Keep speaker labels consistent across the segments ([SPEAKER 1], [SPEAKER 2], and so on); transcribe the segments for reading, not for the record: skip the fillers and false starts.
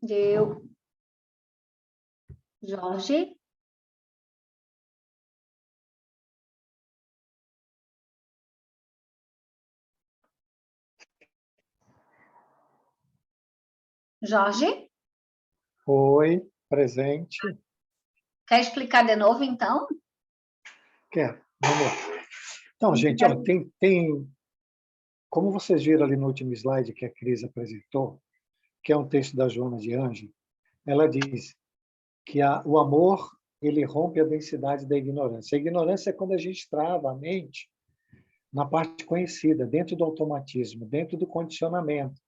[SPEAKER 1] Deu. Jorge? Jorge?
[SPEAKER 2] Oi, presente.
[SPEAKER 1] Quer explicar de novo, então?
[SPEAKER 2] Quero. Vamos lá. Então, gente, ó, como vocês viram ali no último slide que a Cris apresentou, que é um texto da Joana de Ângelo, ela diz que o amor ele rompe a densidade da ignorância. A ignorância é quando a gente trava a mente na parte conhecida, dentro do automatismo, dentro do condicionamento.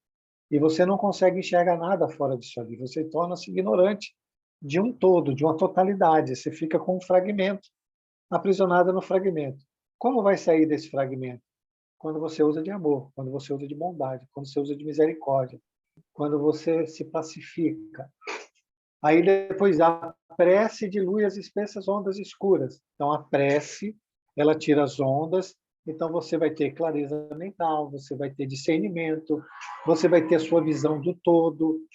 [SPEAKER 2] E você não consegue enxergar nada fora disso ali. Você torna-se ignorante de um todo, de uma totalidade. Você fica com um fragmento, aprisionado no fragmento. Como vai sair desse fragmento? Quando você usa de amor, quando você usa de bondade, quando você usa de misericórdia, quando você se pacifica. Aí depois a prece dilui as espessas ondas escuras. Então a prece, ela tira as ondas, então você vai ter clareza mental, você vai ter discernimento, você vai ter a sua visão do todo,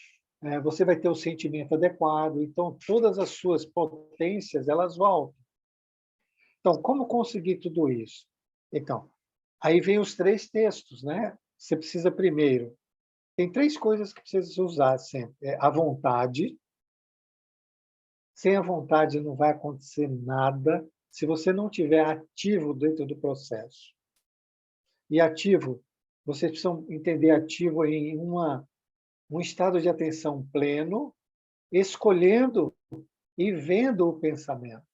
[SPEAKER 2] você vai ter o sentimento adequado. Então todas as suas potências, elas voltam. Então, como conseguir tudo isso? Então, aí vem os 3 textos, né? Você precisa primeiro, tem 3 coisas que precisa usar sempre. A vontade. Sem a vontade não vai acontecer nada se você não tiver ativo dentro do processo. E ativo, vocês precisam entender ativo em um estado de atenção pleno, escolhendo e vendo o pensamento,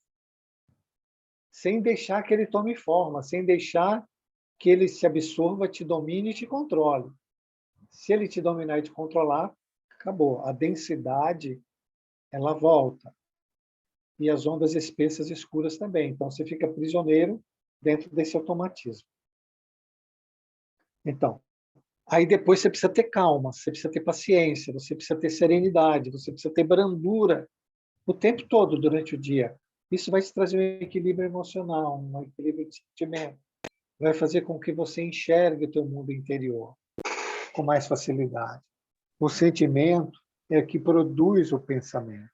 [SPEAKER 2] sem deixar que ele tome forma, sem deixar que ele se absorva, te domine e te controle. Se ele te dominar e te controlar, acabou. A densidade, ela volta. E as ondas espessas e escuras também. Então, você fica prisioneiro dentro desse automatismo. Então, aí depois você precisa ter calma, você precisa ter paciência, você precisa ter serenidade, você precisa ter brandura o tempo todo durante o dia. Isso vai te trazer um equilíbrio emocional, um equilíbrio de sentimento. Vai fazer com que você enxergue o teu mundo interior com mais facilidade. O sentimento é que produz o pensamento.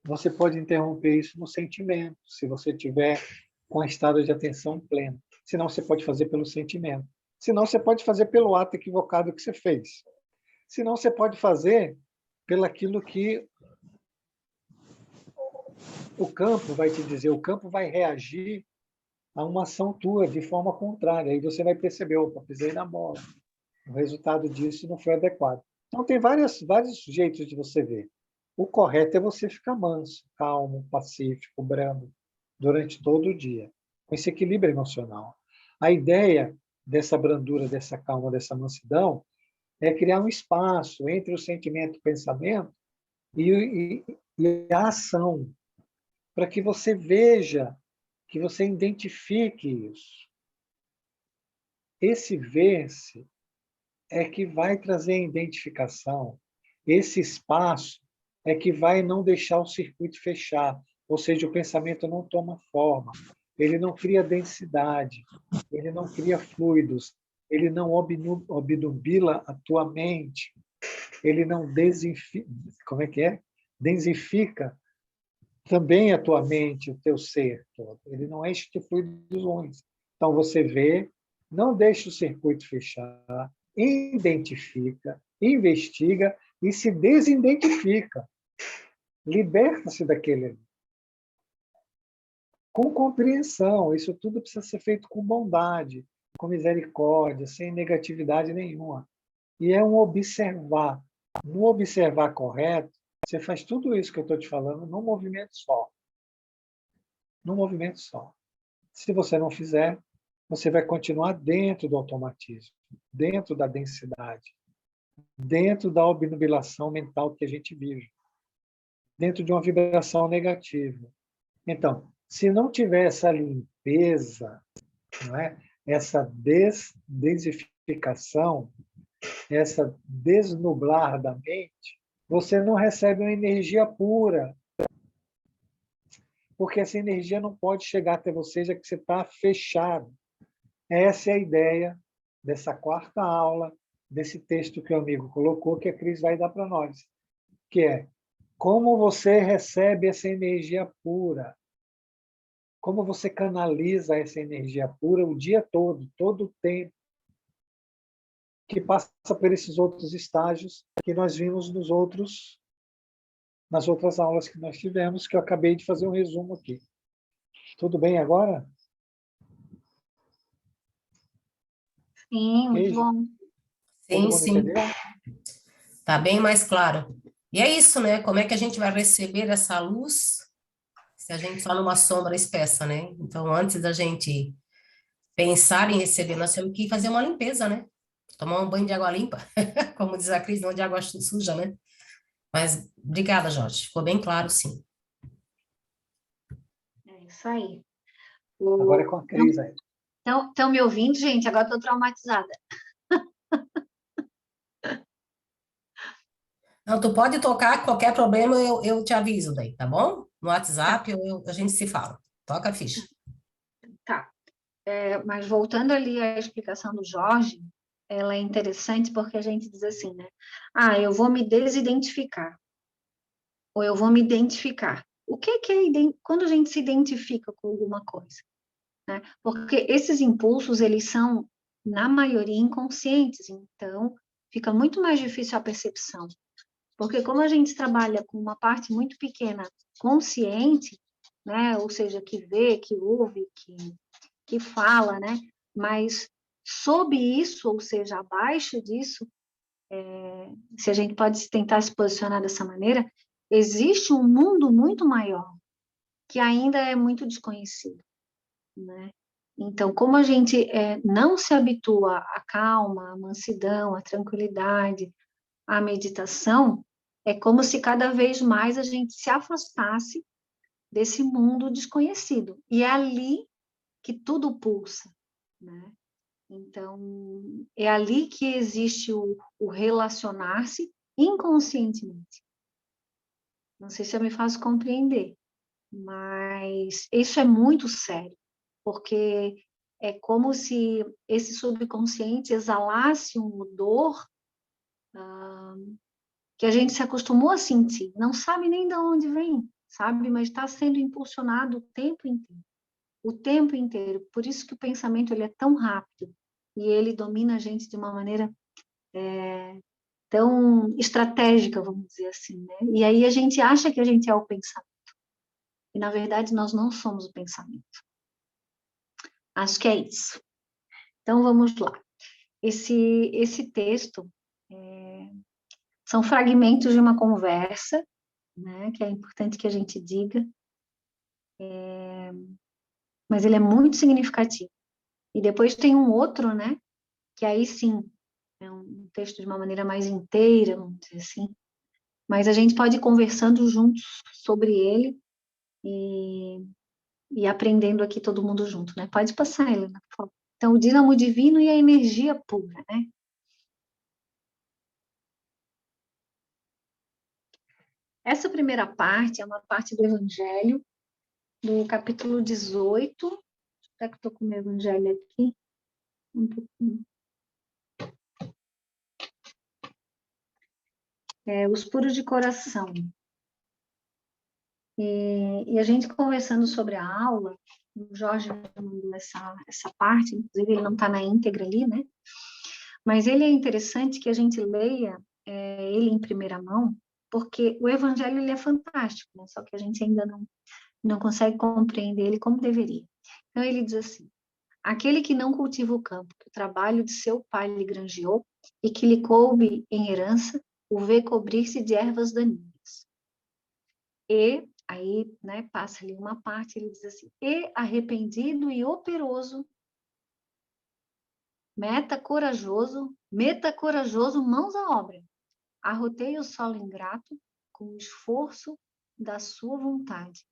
[SPEAKER 2] Você pode interromper isso no sentimento, se você tiver com estado de atenção pleno. Senão, você pode fazer pelo sentimento. Senão, você pode fazer pelo ato equivocado que você fez. Senão, você pode fazer pelo aquilo que o campo vai te dizer. O campo vai reagir a uma ação tua de forma contrária. Aí você vai perceber, opa, pisei na bola. O resultado disso não foi adequado. Então, tem vários jeitos de você ver. O correto é você ficar manso, calmo, pacífico, brando, durante todo o dia, com esse equilíbrio emocional. A ideia dessa brandura, dessa calma, dessa mansidão, é criar um espaço entre o sentimento e o pensamento e a ação, para que você veja, que você identifique isso. Esse ver-se é que vai trazer a identificação. Esse espaço é que vai não deixar o circuito fechar, ou seja, o pensamento não toma forma, ele não cria densidade, ele não cria fluidos, ele não obnubila a tua mente, ele não como é que é? Densifica também a tua mente, o teu ser todo. Ele não enche de fluidos ruins. Então você vê, não deixa o circuito fechar, identifica, investiga e se desidentifica. Liberta-se daquele. Com compreensão. Isso tudo precisa ser feito com bondade, com misericórdia, sem negatividade nenhuma. E é um observar. No observar correto, você faz tudo isso que eu estou te falando num movimento só. Num movimento só. Se você não fizer, você vai continuar dentro do automatismo, dentro da densidade, dentro da obnubilação mental que a gente vive, dentro de uma vibração negativa. Então, se não tiver essa limpeza, não é? Essa densificação, essa desnublar da mente, você não recebe uma energia pura, porque essa energia não pode chegar até você, já que você está fechado. Essa é a ideia dessa quarta aula, desse texto que o amigo colocou, que a Cris vai dar para nós, que é como você recebe essa energia pura, como você canaliza essa energia pura o dia todo o tempo, que passa por esses outros estágios que nós vimos nas outras aulas que nós tivemos, que eu acabei de fazer um resumo aqui. Tudo bem agora?
[SPEAKER 1] Sim, muito
[SPEAKER 2] Ok?
[SPEAKER 1] bom.
[SPEAKER 2] Todo
[SPEAKER 3] Sim,
[SPEAKER 2] mundo
[SPEAKER 3] sim.
[SPEAKER 2] entendeu?
[SPEAKER 3] Tá bem mais claro. E é isso, né? Como é que a gente vai receber essa luz se a gente está numa sombra espessa, né? Então, antes da gente pensar em receber, nós temos que fazer uma limpeza, né? Tomar um banho de água limpa, como diz a Cris, não de água suja, né? Mas obrigada, Jorge. Ficou bem claro, sim.
[SPEAKER 1] É isso aí.
[SPEAKER 2] Agora é com a Cris aí.
[SPEAKER 1] Estão me ouvindo, gente? Agora estou traumatizada.
[SPEAKER 3] Não, tu pode tocar, qualquer problema eu te aviso daí, tá bom? No WhatsApp a gente se fala. Toca a ficha.
[SPEAKER 1] Tá. Mas voltando ali à explicação do Jorge, ela é interessante porque a gente diz assim, né? Ah, eu vou me desidentificar. Ou eu vou me identificar. O que é quando a gente se identifica com alguma coisa? Né? Porque esses impulsos, eles são, na maioria, inconscientes. Então, fica muito mais difícil a percepção. Porque como a gente trabalha com uma parte muito pequena consciente, né? Ou seja, que vê, que ouve, que fala, né? Mas sob isso, ou seja, abaixo disso, se a gente pode tentar se posicionar dessa maneira, existe um mundo muito maior que ainda é muito desconhecido, né? Então, como a gente não se habitua à calma, à mansidão, à tranquilidade, à meditação, é como se cada vez mais a gente se afastasse desse mundo desconhecido. E é ali que tudo pulsa, né? Então, é ali que existe o relacionar-se inconscientemente. Não sei se eu me faço compreender, mas isso é muito sério, porque é como se esse subconsciente exalasse um odor que a gente se acostumou a sentir, não sabe nem de onde vem, sabe? Mas está sendo impulsionado o tempo inteiro. O tempo inteiro. Por isso que o pensamento ele é tão rápido e ele domina a gente de uma maneira tão estratégica, vamos dizer assim, né? E aí a gente acha que a gente é o pensamento. E, na verdade, nós não somos o pensamento. Acho que é isso. Então, vamos lá. Esse texto são fragmentos de uma conversa, né? Que é importante que a gente diga, mas ele é muito significativo. E depois tem um outro, né? Que aí sim, é um texto de uma maneira mais inteira, vamos dizer assim. Mas a gente pode ir conversando juntos sobre ele e aprendendo aqui todo mundo junto, né? Pode passar, Helena, por favor. Então, o dínamo divino e a energia pura, né? Essa primeira parte é uma parte do Evangelho, do capítulo 18. Será que estou com o meu Evangelho aqui? Um pouquinho. Os puros de coração. E a gente conversando sobre a aula, o Jorge mandou essa parte, inclusive ele não está na íntegra ali, né? Mas ele é interessante que a gente leia ele em primeira mão, porque o Evangelho ele é fantástico, né? Só que a gente ainda não consegue compreender ele como deveria. Então ele diz assim: aquele que não cultiva o campo, que o trabalho de seu pai lhe granjeou e que lhe coube em herança, o vê cobrir-se de ervas daninhas. E aí, né, passa ali uma parte, ele diz assim: e arrependido e operoso, meta corajoso, mãos à obra, arroteie o solo ingrato com o esforço da sua vontade,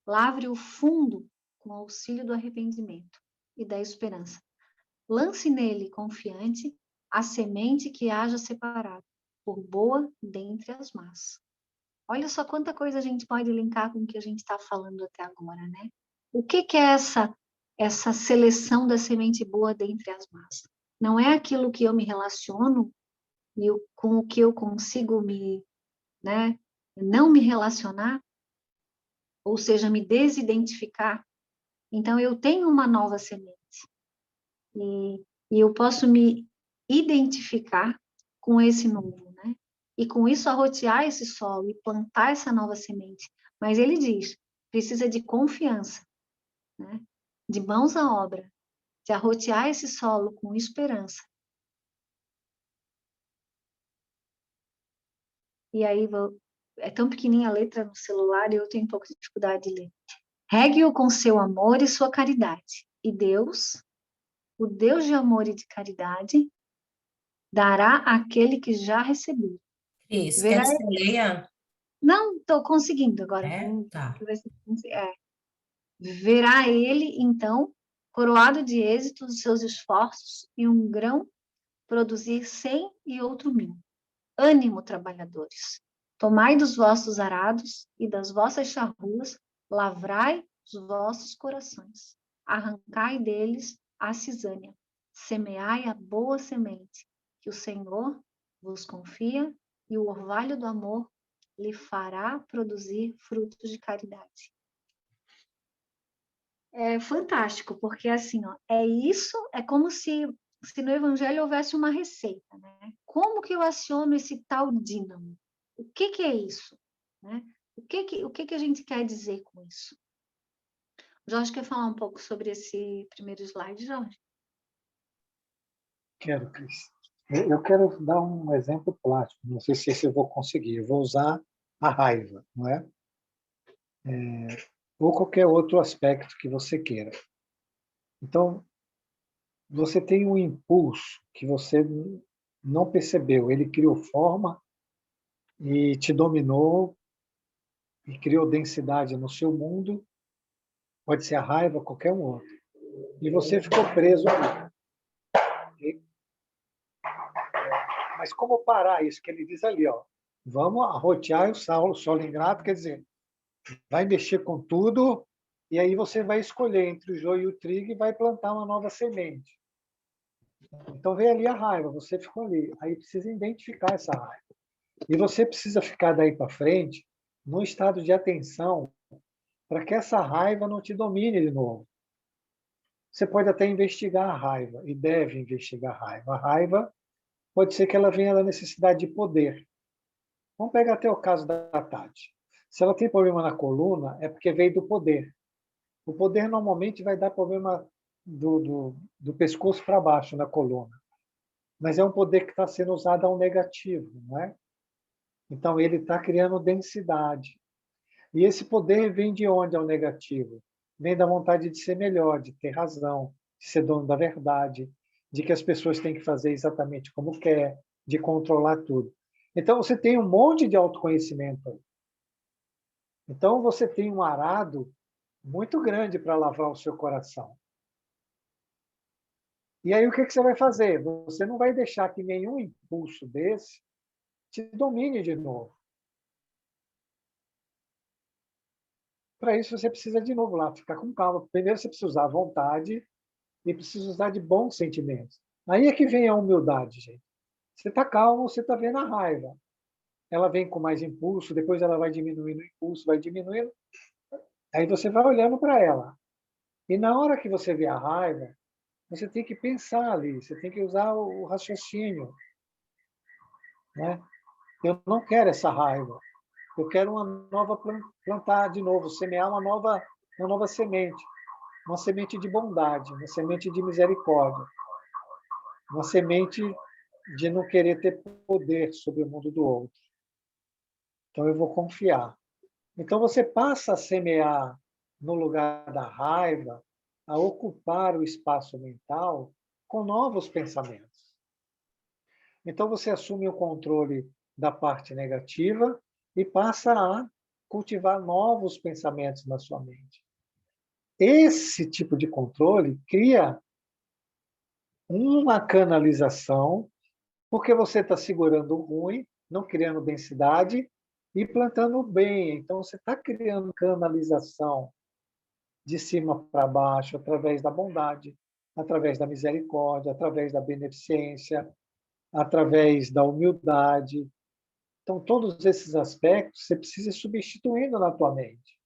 [SPEAKER 1] lavre o fundo com o auxílio do arrependimento e da esperança. Lance nele, confiante, a semente que haja separado, por boa dentre as más. Olha só quanta coisa a gente pode linkar com o que a gente está falando até agora, né? O que é essa seleção da semente boa dentre as más? Não é aquilo que eu me relaciono e com o que eu consigo né, não me relacionar, ou seja, me desidentificar, então eu tenho uma nova semente. E, e eu posso me identificar com esse novo, né? E com isso arrotear esse solo e plantar essa nova semente. Mas ele diz, precisa de confiança, né? De mãos à obra, de arrotear esse solo com esperança. E aí é tão pequenininha a letra no celular e eu tenho um pouco de dificuldade de ler. Regue-o com seu amor e sua caridade. E Deus, o Deus de amor e de caridade, dará àquele que já recebeu.
[SPEAKER 3] Cris, quer
[SPEAKER 1] Verá.
[SPEAKER 3] que você leia?
[SPEAKER 1] Não, estou conseguindo agora.
[SPEAKER 3] É? Tá.
[SPEAKER 1] Verá ele, então, coroado de êxito dos seus esforços e um grão produzir 100 e outro 1000. Ânimo, trabalhadores! Tomai dos vossos arados e das vossas charruas, lavrai os vossos corações. Arrancai deles a cisânia. Semeai a boa semente, que o Senhor vos confia, e o orvalho do amor lhe fará produzir frutos de caridade. É fantástico, porque assim, ó, é como se no Evangelho houvesse uma receita, né? Como que eu aciono esse tal dínamo? O que é isso? Né? O que a gente quer dizer com isso? Jorge quer falar um pouco sobre esse primeiro slide, Jorge?
[SPEAKER 2] Quero, Cris. Eu quero dar um exemplo prático. Não sei se esse eu vou conseguir. Eu vou usar a raiva, não é? Ou qualquer outro aspecto que você queira. Então, você tem um impulso que você não percebeu. Ele criou forma e te dominou e criou densidade no seu mundo. Pode ser a raiva, qualquer um outro. E você ficou preso ali. Mas como parar isso que ele diz ali? Ó, vamos arrotear o solo ingrato, quer dizer, vai mexer com tudo e aí você vai escolher entre o joio e o trigo e vai plantar uma nova semente. Então vem ali a raiva, você ficou ali. Aí precisa identificar essa raiva. E você precisa ficar daí para frente num estado de atenção para que essa raiva não te domine de novo. Você pode até investigar a raiva, e deve investigar a raiva. A raiva pode ser que ela venha da necessidade de poder. Vamos pegar até o caso da Tati. Se ela tem problema na coluna, é porque veio do poder. O poder normalmente vai dar problema do pescoço para baixo, na coluna. Mas é um poder que está sendo usado ao negativo, não é? Então, ele está criando densidade. E esse poder vem de onde ao negativo? Vem da vontade de ser melhor, de ter razão, de ser dono da verdade, de que as pessoas têm que fazer exatamente como quer, de controlar tudo. Então, você tem um monte de autoconhecimento aí. Então, você tem um arado muito grande para lavrar o seu coração. E aí, o que você vai fazer? Você não vai deixar que nenhum impulso desse te domine de novo. Para isso, você precisa, de novo, lá ficar com calma. Primeiro, você precisa usar a vontade e precisa usar de bons sentimentos. Aí é que vem a humildade, gente. Você está calmo, você está vendo a raiva. Ela vem com mais impulso, depois ela vai diminuindo o impulso, vai diminuindo. Aí você vai olhando para ela. E na hora que você vê a raiva, você tem que pensar ali, você tem que usar o raciocínio. Né? Eu não quero essa raiva. Eu quero uma nova plantar de novo, semear uma nova semente, uma semente de bondade, uma semente de misericórdia, uma semente de não querer ter poder sobre o mundo do outro. Então eu vou confiar. Então você passa a semear no lugar da raiva, a ocupar o espaço mental com novos pensamentos. Então você assume o controle da parte negativa e passa a cultivar novos pensamentos na sua mente. Esse tipo de controle cria uma canalização, porque você está segurando o ruim, não criando densidade e plantando o bem. Então, você está criando canalização de cima para baixo, através da bondade, através da misericórdia, através da beneficência. através da humildade. Então, todos esses aspectos você precisa ir substituindo na tua mente.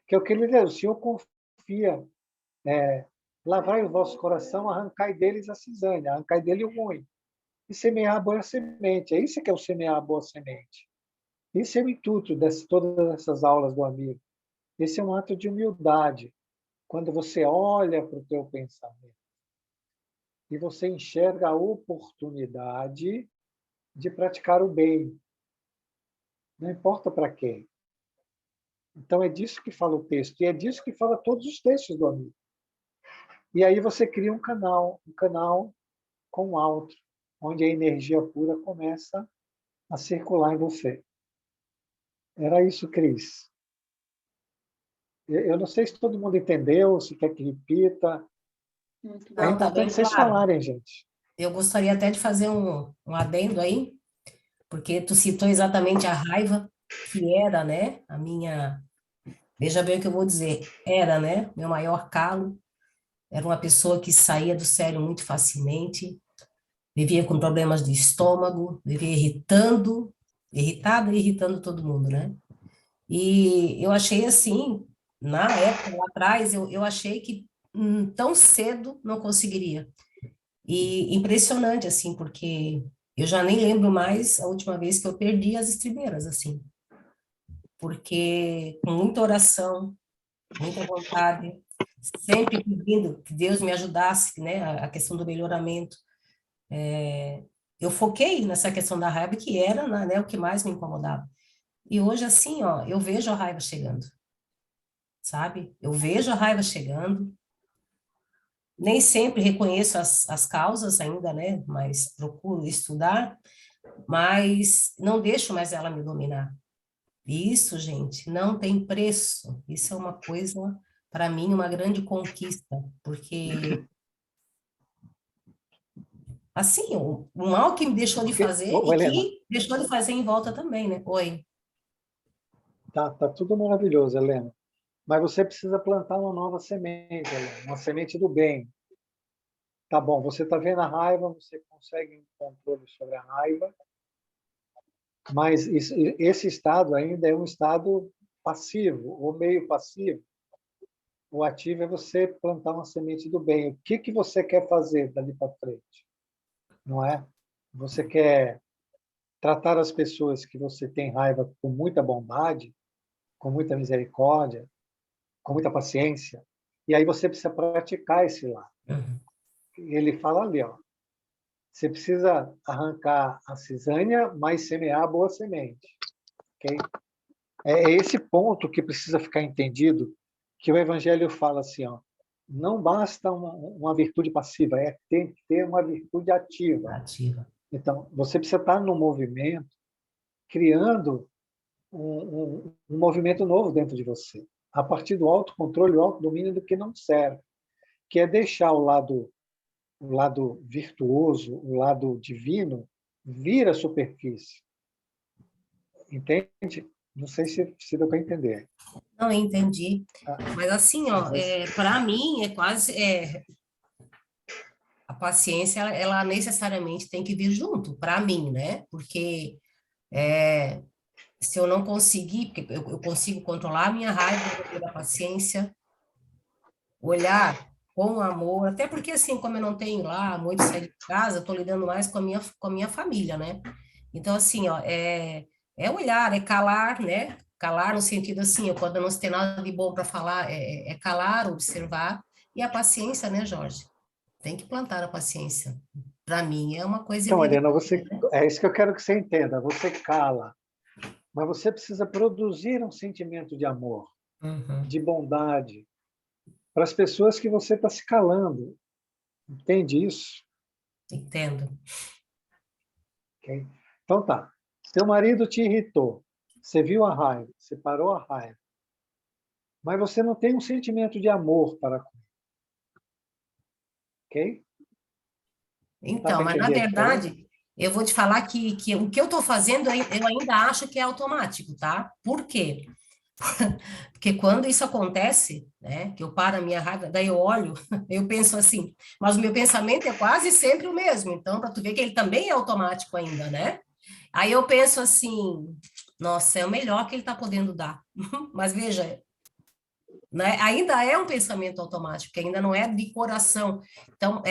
[SPEAKER 2] Que é o que ele diz, o Senhor confia, lavrai o vosso coração, arrancai deles a cisanha, arrancai dele o ruim, e semear a boa semente. É isso que é o semear a boa semente. Esse é o intuito de todas essas aulas do amigo. Esse é um ato de humildade, quando você olha para o teu pensamento e você enxerga a oportunidade de praticar o bem, não importa para quem. Então, é disso que fala o texto, e é disso que fala todos os textos do amigo. E aí você cria um canal com o alto, onde a energia pura começa a circular em você. Era isso, Cris. Eu não sei se todo mundo entendeu, se quer que repita. É
[SPEAKER 3] Não, tá bem
[SPEAKER 2] importante vocês
[SPEAKER 3] claro.
[SPEAKER 2] falarem, gente.
[SPEAKER 3] Eu gostaria até de fazer um adendo aí, porque tu citou exatamente a raiva, que era, né, a minha... Veja bem o que eu vou dizer. Era, né, meu maior calo. Era uma pessoa que saía do sério muito facilmente, vivia com problemas de estômago, vivia irritada e irritando todo mundo, né? E eu achei assim, na época lá atrás, eu achei que tão cedo não conseguiria. E impressionante, assim, porque eu já nem lembro mais a última vez que eu perdi as estribeiras, assim, porque com muita oração, muita vontade, sempre pedindo que Deus me ajudasse, né, a questão do melhoramento. Eu foquei nessa questão da raiva, que era, né, o que mais me incomodava. E hoje, assim, ó, eu vejo a raiva chegando, sabe? Eu vejo a raiva chegando, nem sempre reconheço as causas ainda, né, mas procuro estudar, mas não deixo mais ela me dominar. E isso, gente, não tem preço. Isso é uma coisa, para mim, uma grande conquista, porque, assim, o mal que me deixou de
[SPEAKER 2] Porque,
[SPEAKER 3] fazer e
[SPEAKER 2] Helena,
[SPEAKER 3] que deixou de fazer em volta também, né? Oi.
[SPEAKER 2] tá tudo maravilhoso, Helena. Mas você precisa plantar uma nova semente, Helena, uma semente do bem. Tá bom, você está vendo a raiva, você consegue um controle sobre a raiva, mas esse estado ainda é um estado passivo, ou meio passivo. O ativo é você plantar uma semente do bem. O que você quer fazer dali para frente? Não é? Você quer tratar as pessoas que você tem raiva com muita bondade, com muita misericórdia, com muita paciência, e aí você precisa praticar esse lado.
[SPEAKER 3] Uhum.
[SPEAKER 2] Ele fala ali, ó, você precisa arrancar a cisânia, mas semear a boa semente. Okay? É esse ponto que precisa ficar entendido, que o Evangelho fala assim, ó, não basta uma virtude passiva, tem que ter uma virtude ativa.
[SPEAKER 3] Ativa.
[SPEAKER 2] Então, você precisa estar no movimento, criando um movimento novo dentro de você, a partir do autocontrole, o autodomínio do que não serve, que é deixar o lado virtuoso, o lado divino, vir à superfície. Entende? Não sei se deu para entender.
[SPEAKER 3] Não entendi.
[SPEAKER 2] Ah,
[SPEAKER 3] Mas assim, ó,
[SPEAKER 2] mas,
[SPEAKER 3] para mim é quase a paciência, ela necessariamente tem que vir junto, para mim, né? Porque é, se eu não conseguir, porque eu consigo controlar a minha raiva, eu vou ter a paciência, olhar com amor, até porque assim, como eu não tenho lá muito sair de casa, estou lidando mais com a minha família, né? Então, assim, ó, é olhar, é calar, né? Calar no sentido assim, quando não se tem nada de bom para falar, é calar, observar, e a paciência, né, Jorge? Tem que plantar a paciência. Para mim, é uma coisa
[SPEAKER 2] então, Helena,
[SPEAKER 3] inevitável, né?
[SPEAKER 2] é isso que eu quero que você entenda. Você cala, mas você precisa produzir um sentimento de amor,
[SPEAKER 3] Uhum,
[SPEAKER 2] de bondade, para as pessoas que você está se calando. Entende isso?
[SPEAKER 3] entendo.
[SPEAKER 2] Okay? Então tá. Seu marido te irritou. Você viu a raiva, você parou a raiva. Mas você não tem um sentimento de amor para com ele. Ok? Dá
[SPEAKER 3] Então,
[SPEAKER 2] para
[SPEAKER 3] mas na
[SPEAKER 2] entender a diferença?
[SPEAKER 3] verdade, eu vou te falar que o que eu estou fazendo, eu ainda acho que é automático, tá? Por quê? Porque quando isso acontece, né, que eu paro a minha raiva, daí eu olho, eu penso assim, mas o meu pensamento é quase sempre o mesmo, então, para tu ver que ele também é automático ainda, né? Aí eu penso assim, nossa, é o melhor que ele está podendo dar. Mas veja, né, ainda é um pensamento automático, que ainda não é de coração. Então,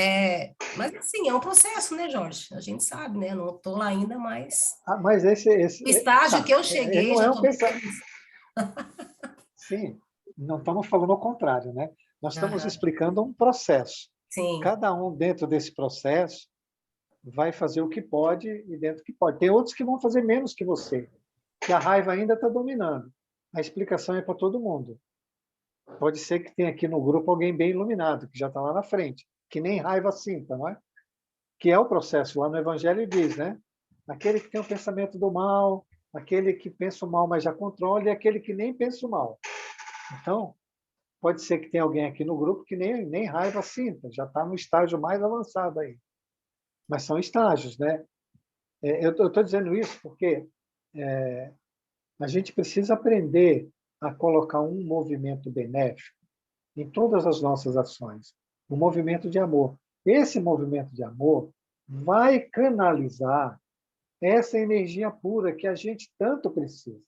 [SPEAKER 3] mas assim, é um processo, né, Jorge? A gente sabe, né? Não estou lá ainda, mas
[SPEAKER 2] Mas
[SPEAKER 3] o estágio que eu
[SPEAKER 2] ele
[SPEAKER 3] cheguei,
[SPEAKER 2] não
[SPEAKER 3] já
[SPEAKER 2] é um
[SPEAKER 3] estou bem
[SPEAKER 2] pensamento.
[SPEAKER 3] feliz.
[SPEAKER 2] Sim, não estamos falando o contrário, né? Nós estamos
[SPEAKER 3] Aham,
[SPEAKER 2] explicando um processo.
[SPEAKER 3] sim,
[SPEAKER 2] Cada um dentro desse processo vai fazer o que pode e dentro do que pode. Tem outros que vão fazer menos que você, que a raiva ainda está dominando. A explicação é para todo mundo. Pode ser que tenha aqui no grupo alguém bem iluminado, que já está lá na frente, que nem raiva sinta, não é? Que é o processo. Lá no Evangelho diz, né? Aquele que tem o pensamento do mal, aquele que pensa o mal, mas já controla, e aquele que nem pensa o mal. Então, pode ser que tenha alguém aqui no grupo que nem raiva sinta, já está no estágio mais avançado aí. Mas são estágios, né? Eu estou dizendo isso porque a gente precisa aprender a colocar um movimento benéfico em todas as nossas ações, um movimento de amor. Esse movimento de amor vai canalizar essa energia pura que a gente tanto precisa.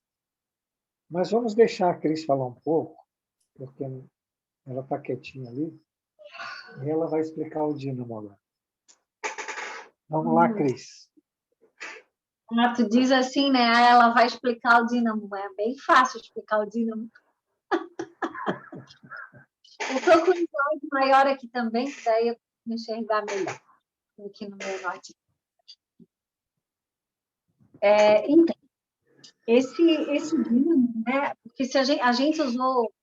[SPEAKER 2] Mas vamos deixar a Cris falar um pouco, porque ela está quietinha ali, e ela vai explicar o dínamo agora. Vamos lá, Cris.
[SPEAKER 1] Tu diz assim, né? Ela vai explicar o dínamo. É bem fácil explicar o dínamo. Eu estou com um slide maior aqui também, que daí eu consigo enxergar melhor aqui no meu notebook. Então, esse dínamo, né? Porque se a gente usou,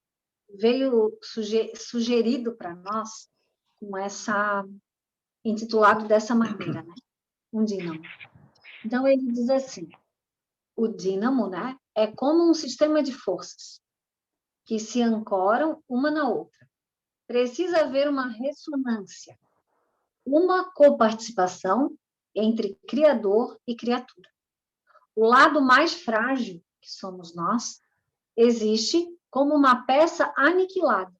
[SPEAKER 1] veio sugerido para nós com essa intitulado dessa maneira, né? Um dínamo. Então ele diz assim: o dínamo, né, é como um sistema de forças que se ancoram uma na outra. Precisa haver uma ressonância, uma coparticipação entre criador e criatura. O lado mais frágil, que somos nós, existe como uma peça aniquilada.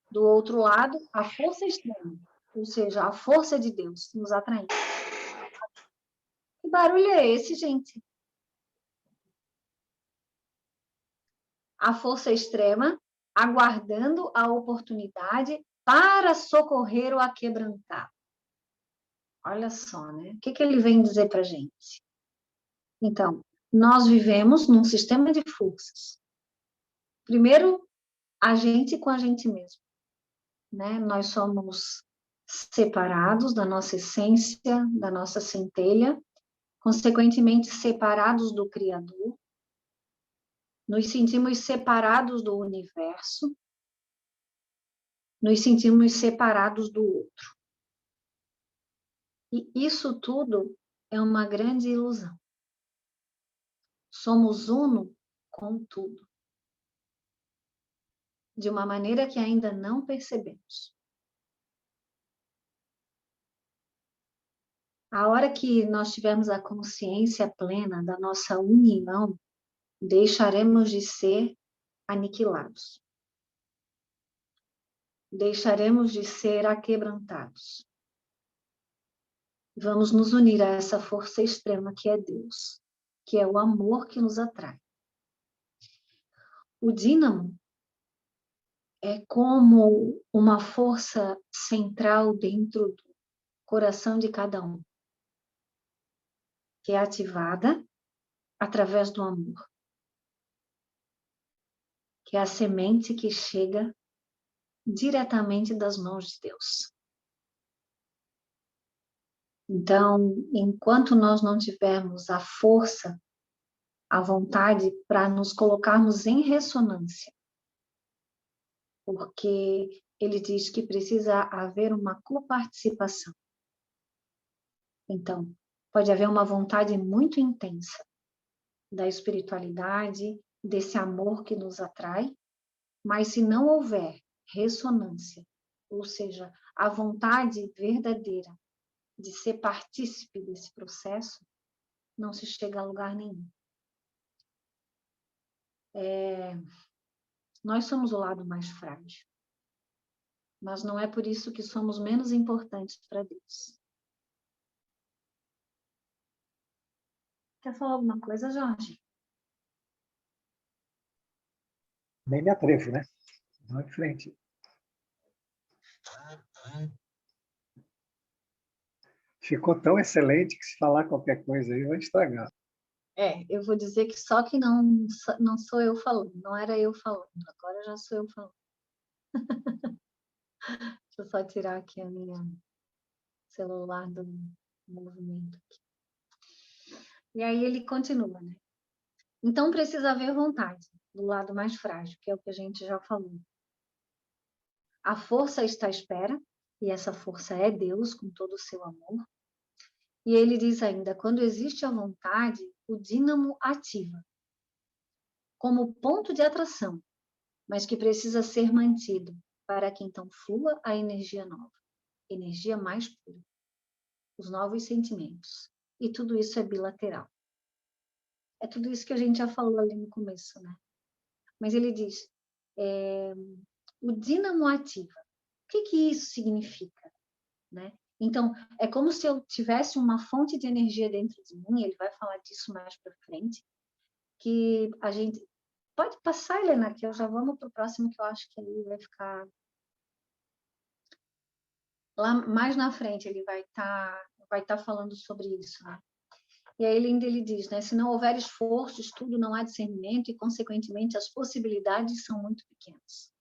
[SPEAKER 1] Do outro lado, a força extrema, ou seja, a força de Deus nos atraindo. Que barulho é esse, gente? A força extrema aguardando a oportunidade para socorrer o aquebrantado. Olha só, né? O que ele vem dizer para a gente? Então, nós vivemos num sistema de forças. Primeiro, a gente com a gente mesmo, né? Nós somos separados da nossa essência, da nossa centelha, consequentemente separados do Criador, nos sentimos separados do universo, nos sentimos separados do outro. E isso tudo é uma grande ilusão. Somos uno com tudo, de uma maneira que ainda não percebemos. A hora que nós tivermos a consciência plena da nossa união, deixaremos de ser aniquilados. Deixaremos de ser aquebrantados. Vamos nos unir a essa força extrema que é Deus, que é o amor que nos atrai. O dínamo é como uma força central dentro do coração de cada um, que é ativada através do amor, que é a semente que chega diretamente das mãos de Deus. Então, enquanto nós não tivermos a força, a vontade para nos colocarmos em ressonância, porque ele diz que precisa haver uma coparticipação. Então, pode haver uma vontade muito intensa da espiritualidade, desse amor que nos atrai, mas se não houver ressonância, ou seja, a vontade verdadeira de ser partícipe desse processo, não se chega a lugar nenhum. Nós somos o lado mais frágil, mas não é por isso que somos menos importantes para Deus. Quer falar alguma coisa, Jorge?
[SPEAKER 2] Nem me atrevo, né? Vamos em frente. Ficou tão excelente que se falar qualquer coisa aí vai estragar.
[SPEAKER 1] Eu vou dizer que só que não sou eu falando, não era eu falando, agora já sou eu falando. Deixa eu só tirar aqui a minha celular do movimento. E aí ele continua, né? Então precisa haver vontade do lado mais frágil, que é o que a gente já falou. A força está à espera, e essa força é Deus com todo o seu amor. E ele diz ainda, quando existe a vontade, o dínamo ativa, como ponto de atração, mas que precisa ser mantido, para que então flua a energia nova, energia mais pura, os novos sentimentos. E tudo isso é bilateral. É tudo isso que a gente já falou ali no começo, né? Mas ele diz, o dínamo ativa. O que isso significa, né? Então, é como se eu tivesse uma fonte de energia dentro de mim, ele vai falar disso mais para frente, que a gente... Pode passar, Helena, que eu já vamos para o próximo, que eu acho que ele vai ficar... Lá mais na frente ele vai tá falando sobre isso, né? E aí ele diz, né? Se não houver esforço, estudo, não há discernimento e, consequentemente, as possibilidades são muito pequenas.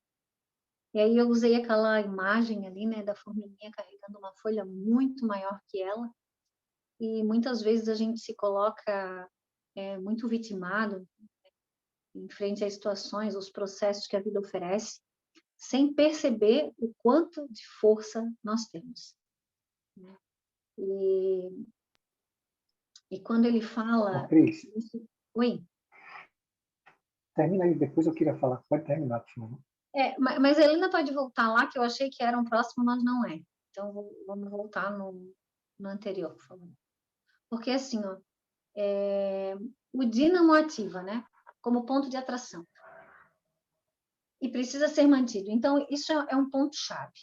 [SPEAKER 1] E aí eu usei aquela imagem ali, né, da formiguinha carregando uma folha muito maior que ela. E muitas vezes a gente se coloca muito vitimado em frente às situações, os processos que a vida oferece, sem perceber o quanto de força nós temos. E quando ele fala...
[SPEAKER 2] Cris,
[SPEAKER 1] Oi?
[SPEAKER 2] termina aí, depois eu queria falar. Pode terminar, por favor.
[SPEAKER 1] Mas a Helena pode voltar lá, que eu achei que era um próximo, mas não é. Então, vamos voltar no anterior, por favor. Porque, assim, ó, o dínamo ativa, né? Como ponto de atração. E precisa ser mantido. Então, isso é um ponto-chave.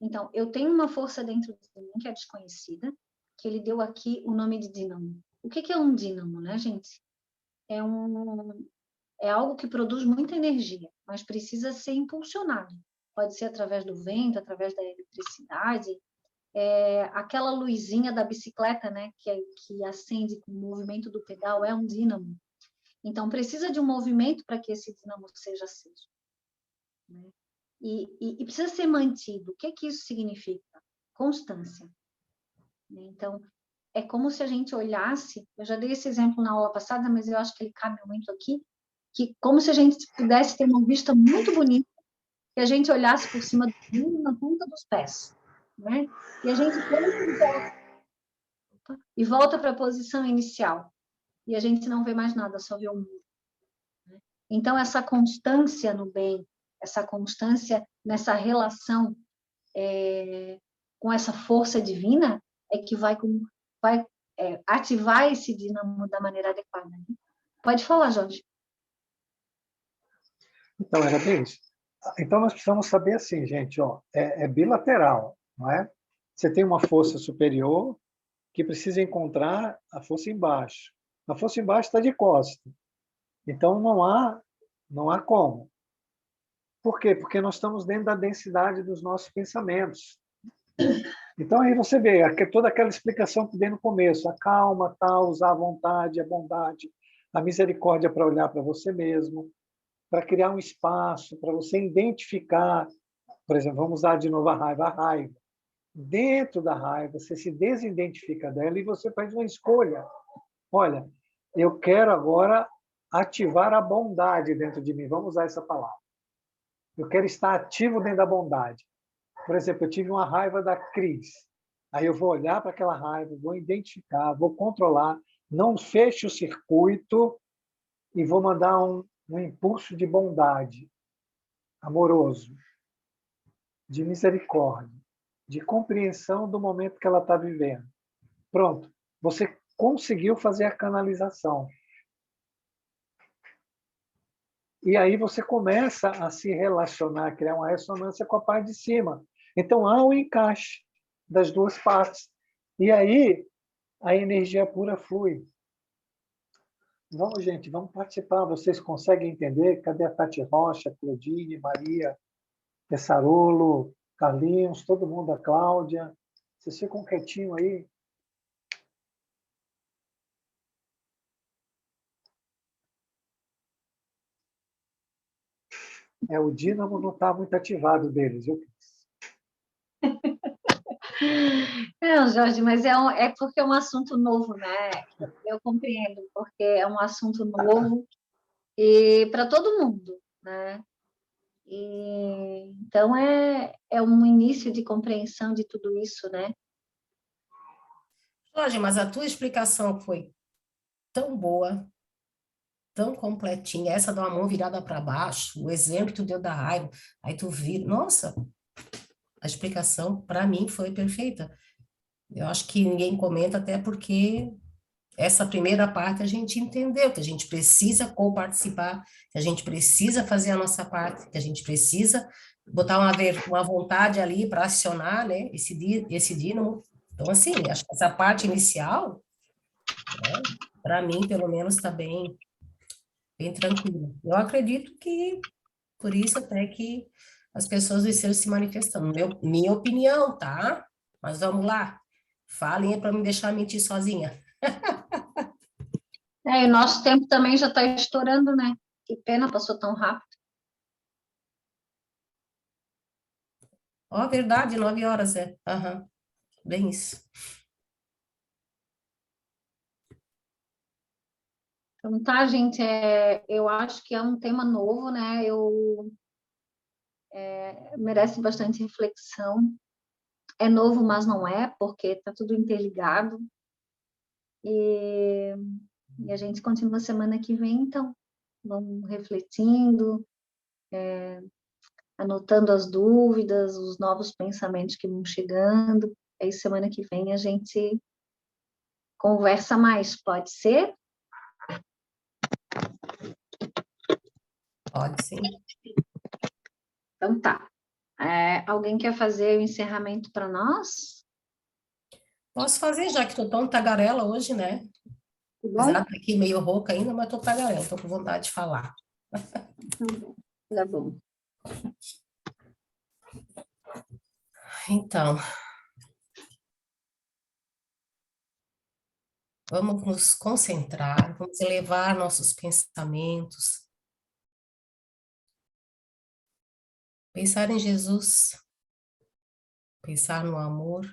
[SPEAKER 1] Então, eu tenho uma força dentro de mim que é desconhecida, que ele deu aqui o nome de dínamo. O que é um dínamo, né, gente? É algo que produz muita energia, mas precisa ser impulsionado. Pode ser através do vento, através da eletricidade, aquela luzinha da bicicleta, né, que acende com o movimento do pedal, é um dínamo. Então, precisa de um movimento para que esse dínamo seja aceso. Né? E precisa ser mantido. O que isso significa? Constância. Então, é como se a gente olhasse, eu já dei esse exemplo na aula passada, mas eu acho que ele cabe muito aqui, que como se a gente pudesse ter uma vista muito bonita, que a gente olhasse por cima do mundo na ponta dos pés, né? E a gente volta para a posição inicial, e a gente não vê mais nada, só vê o mundo. Né? Então, essa constância no bem, essa constância nessa relação com essa força divina, é que vai ativar esse dínamo da maneira adequada. Né? Pode falar, Jorge.
[SPEAKER 2] Então, era bem isso. Então, nós precisamos saber assim, gente, ó, é bilateral, não é? Você tem uma força superior que precisa encontrar a força embaixo. A força embaixo está de costas. Então, não há como. Por quê? Porque nós estamos dentro da densidade dos nossos pensamentos. Então, aí você vê toda aquela explicação que dei no começo, a calma, tal, usar a vontade, a bondade, a misericórdia para olhar para você mesmo, para criar um espaço, para você identificar, por exemplo, vamos usar de novo a raiva. A raiva. Dentro da raiva, você se desidentifica dela e você faz uma escolha. Olha, eu quero agora ativar a bondade dentro de mim. Vamos usar essa palavra. Eu quero estar ativo dentro da bondade. Por exemplo, eu tive uma raiva da Cris. Aí eu vou olhar para aquela raiva, vou identificar, vou controlar, não fecho o circuito e vou mandar um impulso de bondade, amoroso, de misericórdia, de compreensão do momento que ela está vivendo. Pronto, você conseguiu fazer a canalização. E aí você começa a se relacionar, criar uma ressonância com a parte de cima. Então, há um encaixe das duas partes. E aí, a energia pura flui. Vamos, gente, vamos participar. Vocês conseguem entender? Cadê a Tati Rocha, Claudine, Maria, Tessarolo, Carlinhos, todo mundo, a Cláudia? Vocês ficam quietinho aí? O dínamo não está muito ativado deles, viu?
[SPEAKER 1] Não, Jorge, mas é porque é um assunto novo, né? Eu compreendo, porque é um assunto novo e para todo mundo, né? Então, é um início de compreensão de tudo isso, né?
[SPEAKER 3] Jorge, mas a tua explicação foi tão boa, tão completinha, essa da mão virada para baixo, o exemplo que tu deu da raiva, aí tu vira, nossa, a explicação para mim foi perfeita. Eu acho que ninguém comenta até porque essa primeira parte a gente entendeu, que a gente precisa co-participar, que a gente precisa fazer a nossa parte, que a gente precisa botar uma vontade ali para acionar, né, esse dínamo. Então, assim, acho que essa parte inicial, né, para mim, pelo menos, está bem tranquila. Eu acredito que, por isso até que as pessoas estão se manifestando. Minha opinião, tá? Mas vamos lá. Falem para me deixar mentir sozinha.
[SPEAKER 1] E nosso tempo também já está estourando, né? Que pena, passou tão rápido.
[SPEAKER 3] Ó, verdade, 9 horas, é. Aham, bem isso.
[SPEAKER 1] Então, tá, gente, eu acho que é um tema novo, né? Merece bastante reflexão. É novo, mas não é, porque está tudo interligado. E a gente continua semana que vem, então. Vamos refletindo, anotando as dúvidas, os novos pensamentos que vão chegando. Aí semana que vem a gente conversa mais, pode ser?
[SPEAKER 3] Pode sim.
[SPEAKER 1] Então tá. Alguém quer fazer o encerramento para nós?
[SPEAKER 3] Posso fazer, já que tô tão tagarela hoje, né?
[SPEAKER 1] Tá bom?
[SPEAKER 3] Apesar de aqui meio rouca ainda, mas tô tagarela, tô com vontade de falar.
[SPEAKER 1] Tá bom.
[SPEAKER 3] Então, vamos nos concentrar, vamos elevar nossos pensamentos, pensar em Jesus, pensar no amor,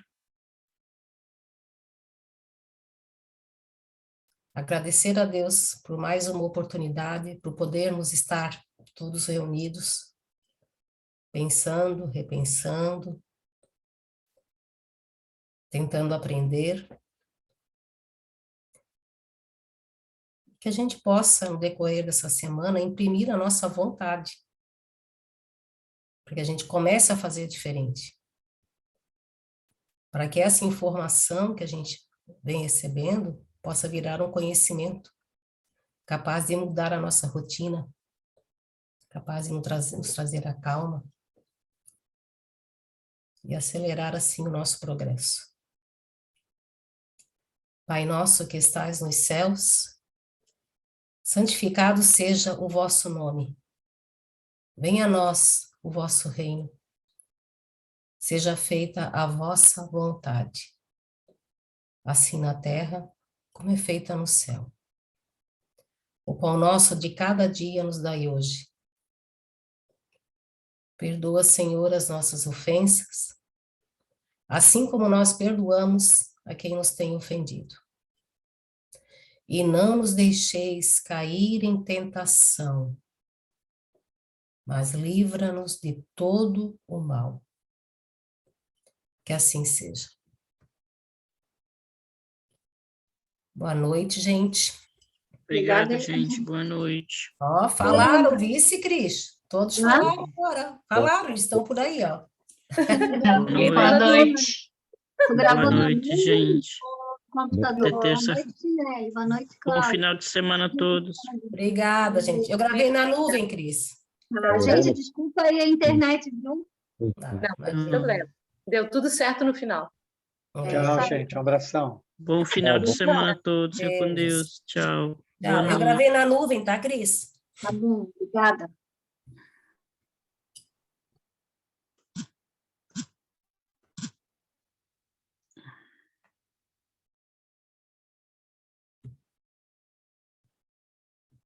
[SPEAKER 3] agradecer a Deus por mais uma oportunidade, por podermos estar todos reunidos, pensando, repensando, tentando aprender, que a gente possa, no decorrer dessa semana, imprimir a nossa vontade, para que a gente comece a fazer diferente, para que essa informação que a gente vem recebendo possa virar um conhecimento capaz de mudar a nossa rotina, capaz de nos trazer a calma e acelerar assim o nosso progresso. Pai nosso que estais nos céus, santificado seja o vosso nome. Venha a nós o vosso reino. Seja feita a vossa vontade, assim na terra como é feita no céu. O pão nosso de cada dia nos dai hoje. Perdoa, Senhor, as nossas ofensas, assim como nós perdoamos a quem nos tem ofendido. E não nos deixeis cair em tentação, mas livra-nos de todo o mal. Que assim seja. Boa noite, gente.
[SPEAKER 4] Obrigado, gente. Boa noite.
[SPEAKER 3] Ó, falaram, vice, Cris? Todos falaram agora. Falaram, eles estão por aí, ó.
[SPEAKER 4] Boa
[SPEAKER 1] Boa
[SPEAKER 4] noite.
[SPEAKER 1] noite.
[SPEAKER 4] Boa noite, gente.
[SPEAKER 1] computador. Boa
[SPEAKER 4] terça.
[SPEAKER 1] noite, Tinelli. Boa noite,
[SPEAKER 4] Bom
[SPEAKER 1] Cláudia.
[SPEAKER 4] final de semana a todos.
[SPEAKER 3] Obrigada, gente. Eu gravei na nuvem, Cris.
[SPEAKER 1] Gente, desculpa aí a internet, viu?
[SPEAKER 3] Tá,
[SPEAKER 5] Não,
[SPEAKER 3] vai.
[SPEAKER 5] tem problema. Deu tudo certo no final.
[SPEAKER 2] Tchau, gente. Um abração.
[SPEAKER 4] Bom final de
[SPEAKER 1] Tchau.
[SPEAKER 4] semana a todos. Fique com
[SPEAKER 3] Beijos.
[SPEAKER 4] Deus. Tchau.
[SPEAKER 3] Tchau. Eu
[SPEAKER 4] Boa noite.
[SPEAKER 3] gravei na nuvem, tá, Cris?
[SPEAKER 1] Tá bom, obrigada.